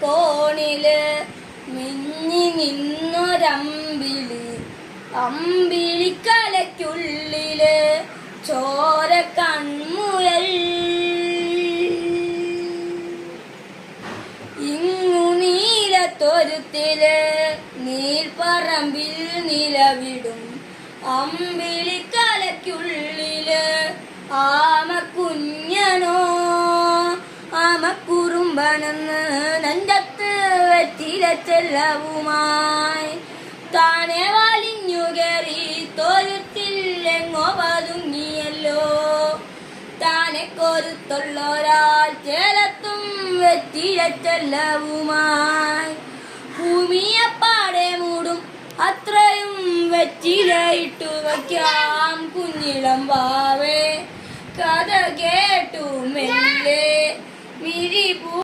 കോണില് മിന്നി നിന്നൊരമ്പിളി, അമ്പിളിക്കലയ്ക്കുള്ളില് ചോര കൺമുയൽ. ഇങ്ങു നീലത്തൊരുത്തില് നീൽപ്പറമ്പിൽ നിലവിടും അമ്പിളിക്കലയ്ക്കുള്ളില് ആമക്കുഞ്ഞനോ ആമക്കുറുമ്പനെന്ന് നെഞ്ചത്ത് വെറ്റില ചെല്ലവുമായി താനെ വലിഞ്ഞു കയറി തൊഴുത്തിൽ എങ്ങോ പതുങ്ങിയല്ലോ. താനെ കൊരുത്തുള്ളൊരാൾ ചേലത്തും വെറ്റില ചെല്ലവുമായി ഭൂമിയെപ്പാടെ മൂടും അത്രയും വെറ്റില ഇട്ടു വയ്ക്കാം കുഞ്ഞിളം വാവേ. കഥ കേട്ടു മെല്ലെ മിഴിപൂ